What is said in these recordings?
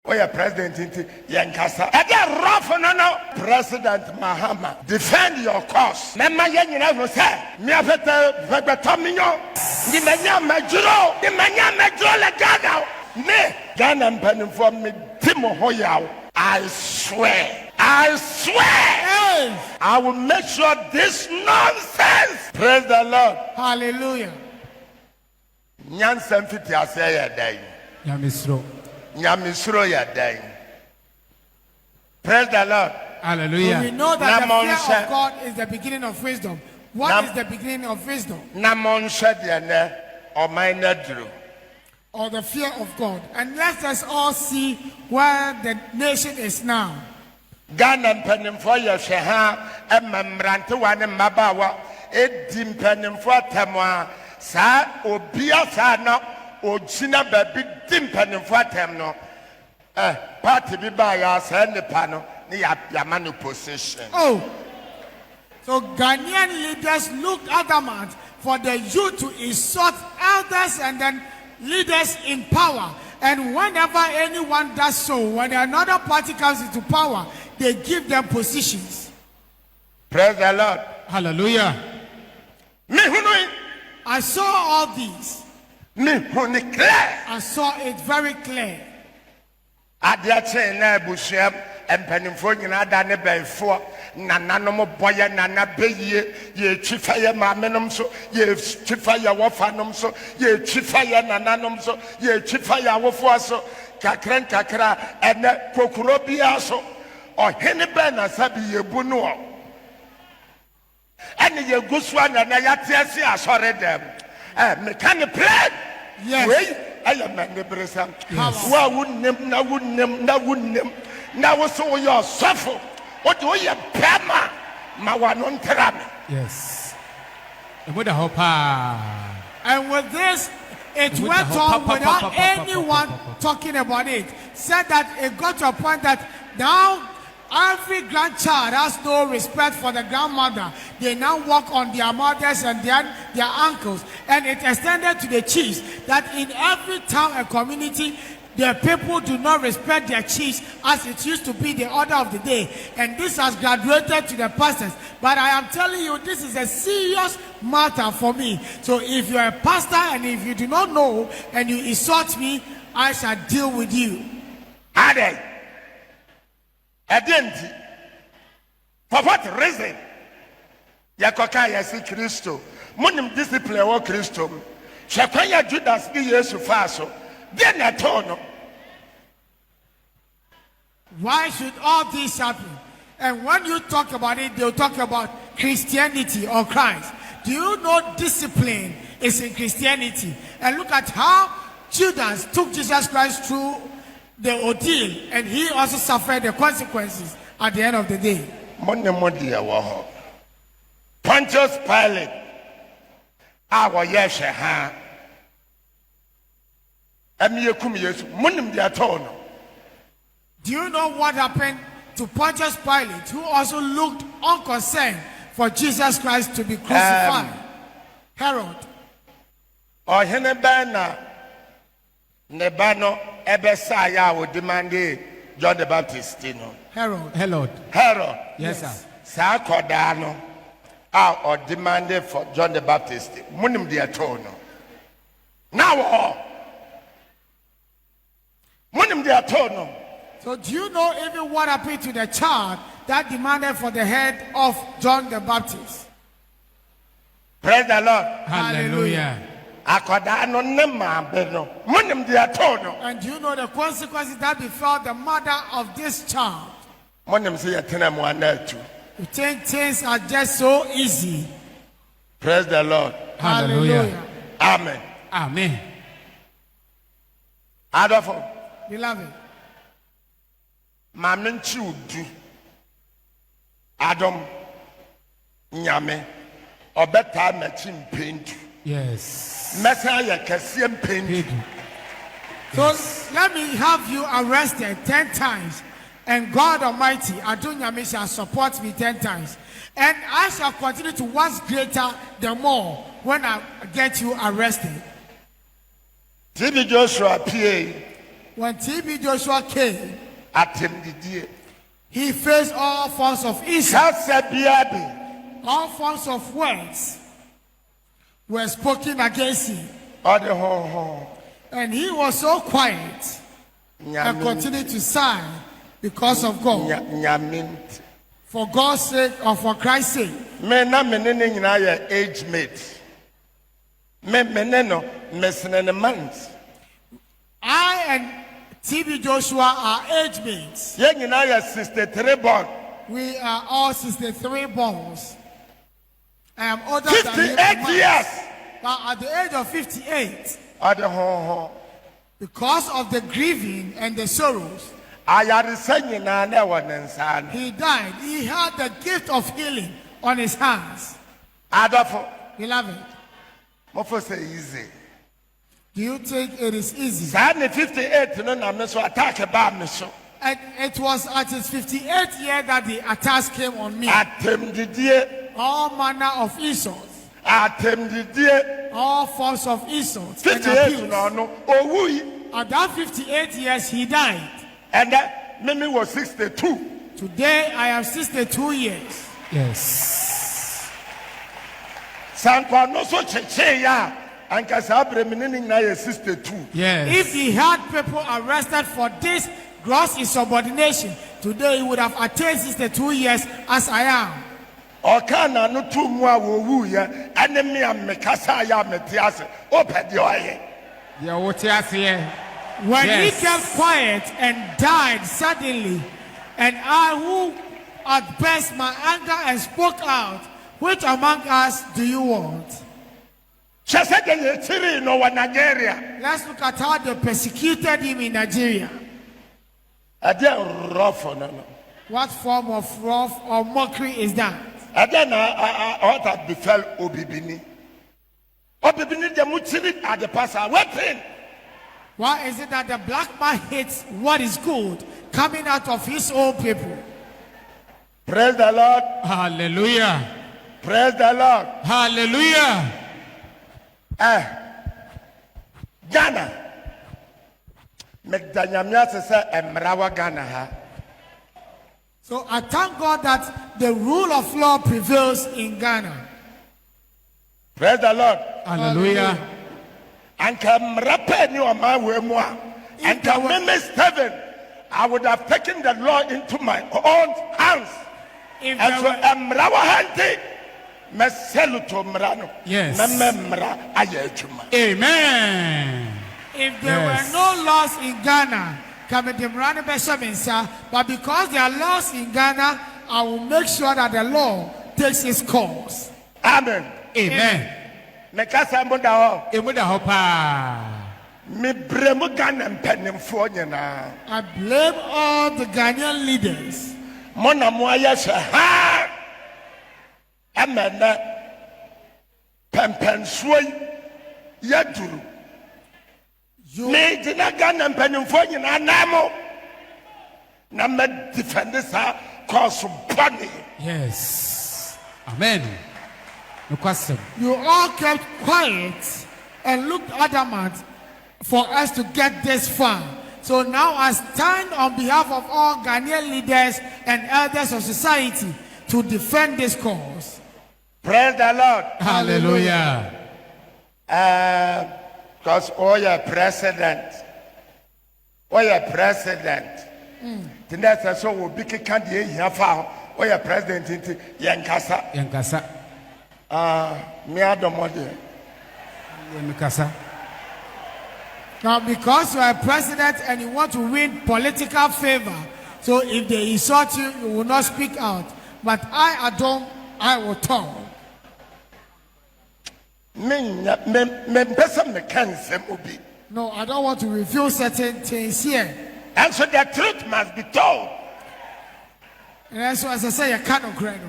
Oya President Inti Yankasa. Again, rough no. President Mahama, defend your cause. Mema yenyina no say. Me afete Tominyo. Di menya majuro. Di menya majuro le Ghana. Me Ghana mpanimfo me timo ho yaw. I swear. Yes. I will make sure this nonsense. Praise the Lord. Hallelujah. Nyansam fiti ase ya dan. Nyamisro ya dan. Praise the Lord. Hallelujah. So we know that the fear of God is the beginning of wisdom. What is the beginning of wisdom? Or the fear of God. And let us all see where the nation is now. Ghana penimfo ya hweha emamrante wane mabawa edim penimfo atamwa sa obia sa na ogina babi dim penimfo atam no party bi ba ya sa nipa no ne ya manu position. Oh, so Ghanaian leaders looked adamant for the youth to insult elders and then leaders in power, and whenever anyone does so, when another party comes into power, they give them positions. Praise the Lord. Hallelujah. I saw all these. I saw it very clear. Empanimfo nyina da ne benfo nananom boye nana beye ye twifaye mamenom so ye twifaye wofanom so ye twifaye nananom so ye twifaye awofo so kakra ene kokuro bia so ohene be na sabi yebu no ene ye gusua na yate ase asore dem me kan pray. Yes. Wey ayamane bresam wa wunnem na so your suffer what do you pema ma wanon trame. Yes. And with this it went on without anyone talking about it. Said that it got to a point that now every grandchild has no respect for the grandmother. They now walk on their mothers and their uncles. And it extended to the chiefs that in every town and community, the people do not respect their chiefs as it used to be the order of the day. And this has graduated to the pastors. But I am telling you, this is a serious matter for me. So if you're a pastor and if you do not know and you insult me, I shall deal with you. Ade. Adenti. For what reason? Yakoka yesi Kristo. Munim discipline wa Kristo. Shekwanya Judas bi Yesu faso. Then at all. Why should all this happen? And when you talk about it, they'll talk about Christianity or Christ. Do you know discipline is in Christianity? And look at how Judas took Jesus Christ through the ordeal, and he also suffered the consequences at the end of the day. Pontius Pilate, our Yesha, do you know what happened to Pontius Pilate, who also looked unconcerned for Jesus Christ to be crucified? Herod. Or Henebana Nebano Ebesaya would demand John the Baptist. Herod. Yes, sir. Sakodano or demanded for John the Baptist. Munim diatono. Now Munim diatono. So do you know even what happened to the child that demanded for the head of John the Baptist? Praise the Lord. Hallelujah. And do you know the consequences that befell the mother of this child? You think things are just so easy? Praise the Lord. Hallelujah. Amen. Amen. Adolfo. Beloved. Mamin Chudu Adom Nyame Obeta Machine Paint. Yes. Messiah Cassian Paint. So let me have you arrested 10 times, and God Almighty, Adom Nyame, shall support me 10 times. And I shall continue to once greater the more when I get you arrested. TB Joshua PA. When TB Joshua came, atɛmdidie he faced all forms of insult. kasa biara bi All forms of words were spoken against him. ɔde honhom And he was so quiet and continued to sigh because of God. nyame nti For God's sake or for Christ's sake. me na me ne ne nyinaa yɛ age mate me ne no mesene ne months I and TB Joshua are age mates. yɛn nyinaa yɛ 63 born We are all 63 borns. I am older than him. 58 years But at the age of 58, ɔde honhom because of the grieving and the sorrows, ayaresa nyinaa na ɛwɔ ne nsa no he died. He had the gift of healing on his hands. adɔfo Beloved, mofo sɛ easy do you think it is easy? saa ne 58 no na me so attack baa me so And it was at his 58th year that the attacks came on me. atɛmdidie All manner of insults, atɛmdidie all forms of insults and 58 abuse. no ɔno owui At that 58 years, he died. ɛnɛ mimi wɔ 62 Today, I am 62 years. Yes. sankwa no so kyekyee ya anka saa abere me ne ne nyinaa yɛ 62 Yes. If he had people arrested for this gross insubordination, today he would have attained 62 years as I am. ɔka na no to mu a wɔwuiɛ ɛne me a mekasa yɛ a mete ase wopɛ deɛ ɔyɛ Yeah, what you say? When Yes. he kept quiet and died suddenly, and I who at best my anger and spoke out, which among us do you want? kyɛ sɛ deɛ yɛkyirii no wɔ nigeria Let's look at how they persecuted him in Nigeria. ɛdeɛ rɔfo no no What form of wrath or mockery is that? ɛdeɛ na what had befell obibini obibini deɛ mokyiri ade pa saa wetin Why is it that the black man hates what is good coming out of his own people? praise the lord Hallelujah. praise the lord Hallelujah. ghana meda nyame ase sɛ mmara wɔ ghana ha So I thank God that the rule of law prevails in Ghana. praise the lord Hallelujah. anka mmara pɛ ne ɔman wɔ mu a anka meme Stephen I would have taken the law into my own hands If and there so were, mmara wɔ ha nti mɛsɛlu to mmara no Yes. mɛmɛ mmara ayɛ adwuma Amen. if there Yes. were no laws in Ghana, but because there are laws in Ghana, I will make sure that the law takes its course. amen Amen. mekasa mo da hɔ Emuda hopa. mebrɛ mu ghana mpanimfoɔ nyinaa I blame all the Ghanaian leaders. mo na mo ayɛ hwɛ ha ɛmɛ nɛ pɛmpɛnsoɔ yi yɛduru megyina ghana mpanimfoɔ nyinaa nan mo na mɛdifɛnde saa kɔɔso bɔne Yes. Amen. No question. You all kept quiet and looked adamant for us to get this far. So now I stand on behalf of all Ghanaian leaders and elders of society to defend this cause. praise the lord Hallelujah. because ɔyɛ president tena sɛ sɛ obi keka deɛ ɛhia fa ho ɔyɛ president nti yɛnkasa Yankasa. me adɔmɔ deɛ Yankasa. Now, because you are president and you want to win political favor, so if they insult you, you will not speak out. But I will talk. mempɛ sɛ meka nsɛm obi No, I don't want to reveal certain things here. and so the truth must be told And so, as I say, I cannot cry.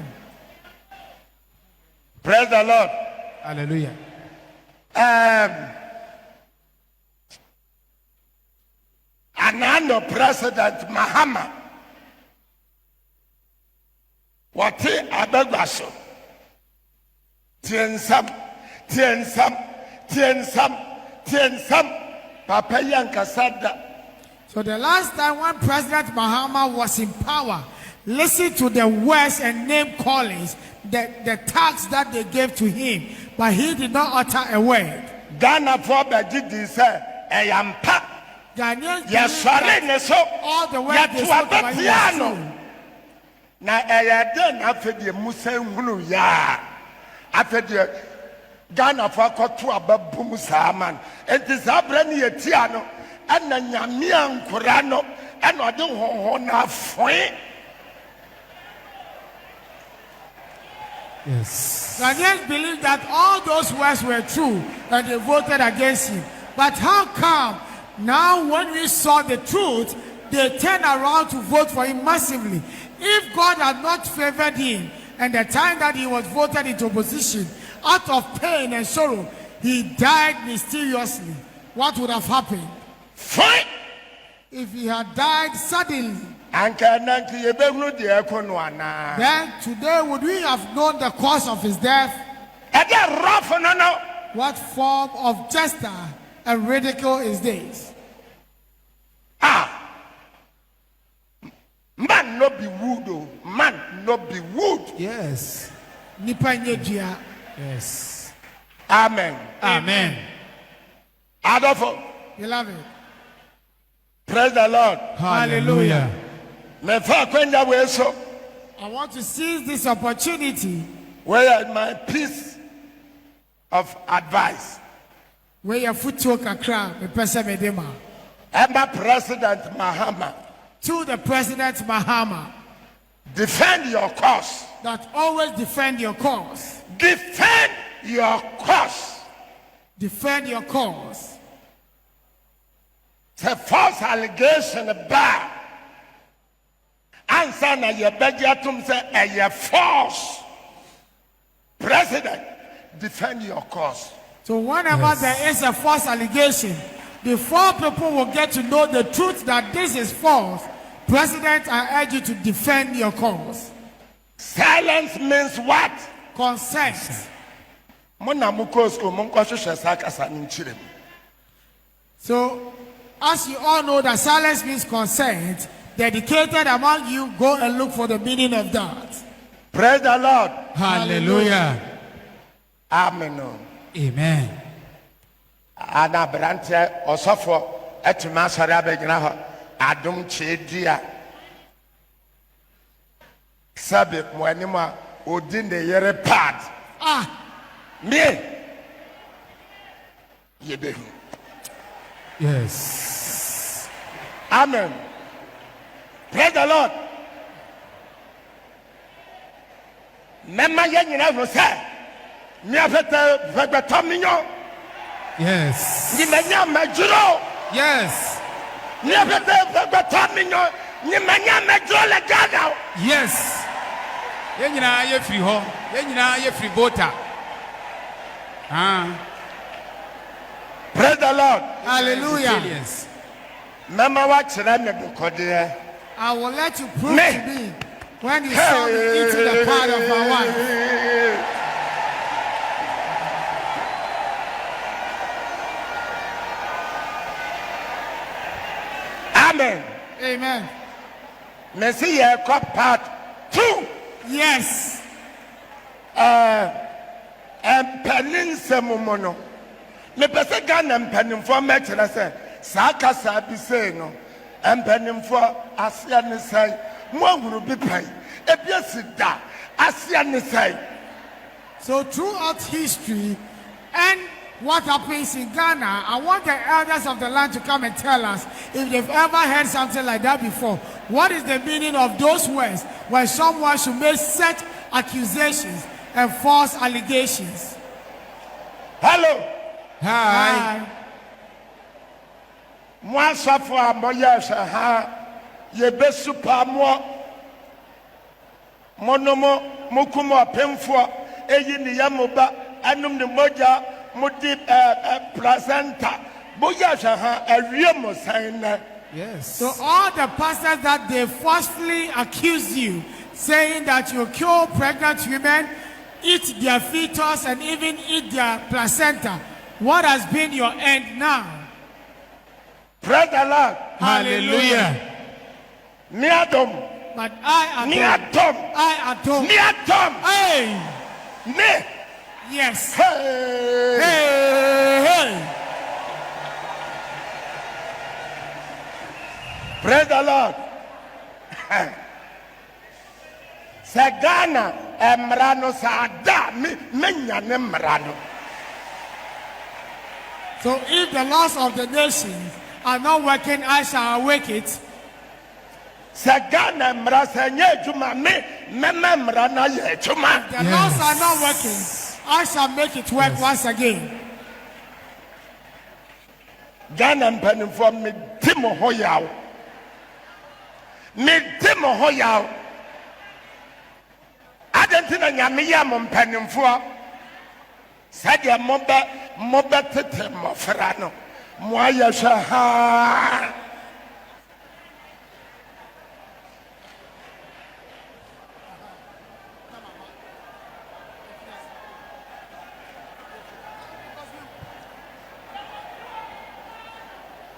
praise the lord Hallelujah. anano president Mahama wɔte abɛgba so tie nsam papa yi ankasa da So the last time when President Mahama was in power, listen to the words and name callings, the tax that they gave to him, but he did not utter a word. Ghana for Bajidi said, Ayampa. Yes, all the way they spoke about him. Now, after the Muslim ya, after the Ghana for Kotua Babusaman, and this Abrani Tiano, and the Yamian Kurano, and I don't want to. Yes. Ghanaians believe that all those words were true and they voted against him. But how come now when we saw the truth, they turned around to vote for him massively? If God had not favored him and the time that he was voted into opposition, out of pain and sorrow, he died mysteriously, what would have happened? Fine. If he had died suddenly, then today would we have known the cause of his death? What form of jester and ridicule is this? Man no be wood, oh. Man no be wood. Yes. Yes. Amen. Amen. Adolfo. Beloved. Praise the Lord. Hallelujah. I want to seize this opportunity. Where is my piece of advice? Where your foot took a crown, the President Mahama. To the President Mahama. Defend your cause. That always defend your cause. Defend your cause. Defend your cause. It's a false allegation bad. Answer na ye begiatum say a false. President, defend your cause. So whenever there is a false allegation, before people will get to know the truth that this is false, President, I urge you to defend your cause. Silence means what? Consent. So, as you all know that silence means consent, the educated among you go and look for the meaning of that. Praise the Lord. Hallelujah. Amen. Amen. Ana Brante Obofour etuma sori abegyina ho Adom Kyei Duah sabe mo anim a odi ne yere pad me yebehu. Yes. Amen. Praise the Lord. Mema ye nyina no say me afete vegbeto minyo. Yes. Ni menya majuro. Yes. Ni afete vegbeto minyo. Ni menya majuro le gada. Yes. Ye nyina ye free ho. Ye nyina ye free voter. Praise the Lord. Hallelujah. Yes. Mama wa kire me bukode. I will let you prove to me when you saw me eating the part of my wife. Amen. Amen. Messi ye part 2. Yes. Peninsemumono. Me pese Ghana mpanimfo mekere se saka sabi say no. Mpanimfo asia ne sai mo ahuru bi pai. Ebiasi da asia ne sai. So throughout history and what happens in Ghana, I want the elders of the land to come and tell us if they've ever heard something like that before. What is the meaning of those words when someone should make such accusations and false allegations? Hello. Hi. Moi safo amoya ha ye be super mo monomo mokumo pemfo eyi ni yamoba anum ni moja mudi placenta boya ha awie mo san na. Yes. So all the pastors that they falsely accuse you, saying that you kill pregnant women, eat their fetus, and even eat their placenta, what has been your end now? Praise the Lord. Hallelujah. Me Adom. But I Me Adom. Adom. I Adom. Me Adom. Hey. Me. Yes. Hey. Hey. Praise the Lord. Sagana emrano sada menya ne mrano. So if the laws of the nations are not working, I shall awake it. Sagana emrasa nye juma me mrana ye juma. The laws are not working, I shall make it work once again. Ghana mpanimfo me timo hoyaw. Me timo hoyaw. Adentina nyame ya mo mpanimfo. Sadia mobe tete mofra no. Mo ayehwa ha.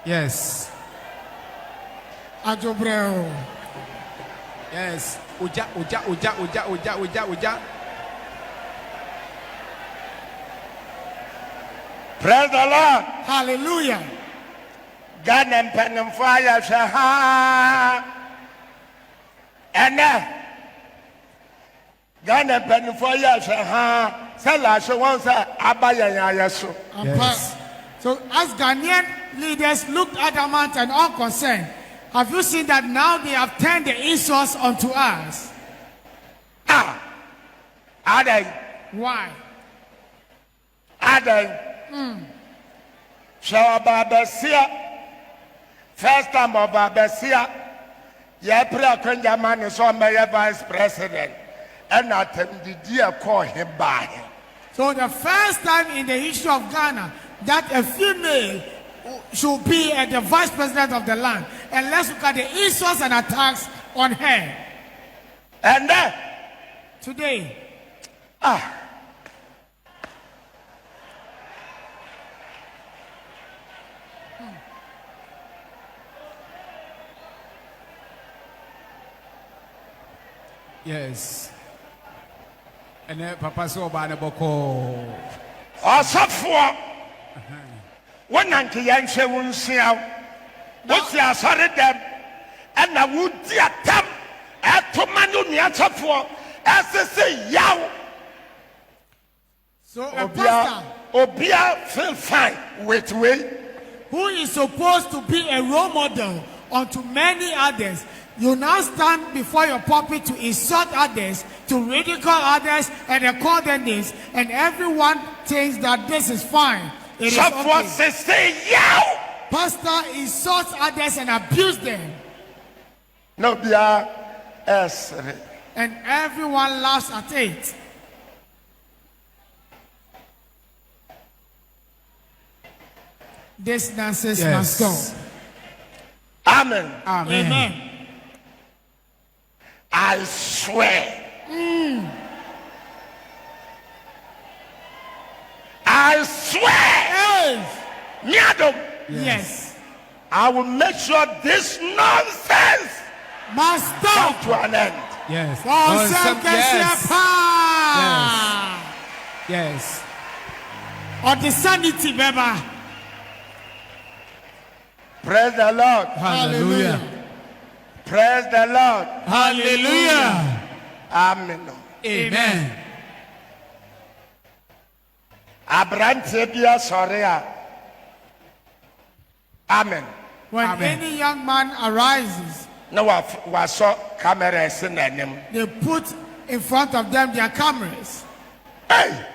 Yes. Ajobreo. Yes. Uja. Praise the Lord. Hallelujah. Ghana mpanimfo ayehwa ha. Ene Ghana mpanimfo ayehwa ha. Sala so won say abayan ayeso. Yes. So as Ghanaian leaders looked adamant and unconcerned, have you seen that now they have turned the insults onto us? Adai. Why? Adai. Shawababesia. First time of Babesia. Ye pray Kenya man is on my vice president. And at him the dear call him by. So the first time in the history of Ghana that a female should be the vice president of the land. And let's look at the insults and attacks on her. And then Today. Yes. And then Papa so bad boko. Osafo. When Nanki Yanshe won't see out. What's your sorry them? And I would dear them. At Tomanu Niatafo. As they say, Yow. So a pastor Obia feel fine with way. who is supposed to be a role model unto many others, you now stand before your pulpit to insult others, to ridicule others, and to call their names, and everyone thinks that this is fine. It is Someone okay. say, Yow. Pastor insults others and abuse them, No, Bia S. and everyone laughs at it. This nonsense must go. Amen. Amen. Amen. I swear. I swear. Nyadom. Yes. I will make sure this nonsense Must come stop. to an end. Yes. Yes. Yes. Or the sanity, baby. Praise the Lord. Hallelujah. Praise the Lord. Hallelujah. Amen. Amen. Abrante bia sorea. Amen. When Amen. any young man arises, No wa saw cameras in them. they put in front of them their cameras. Hey,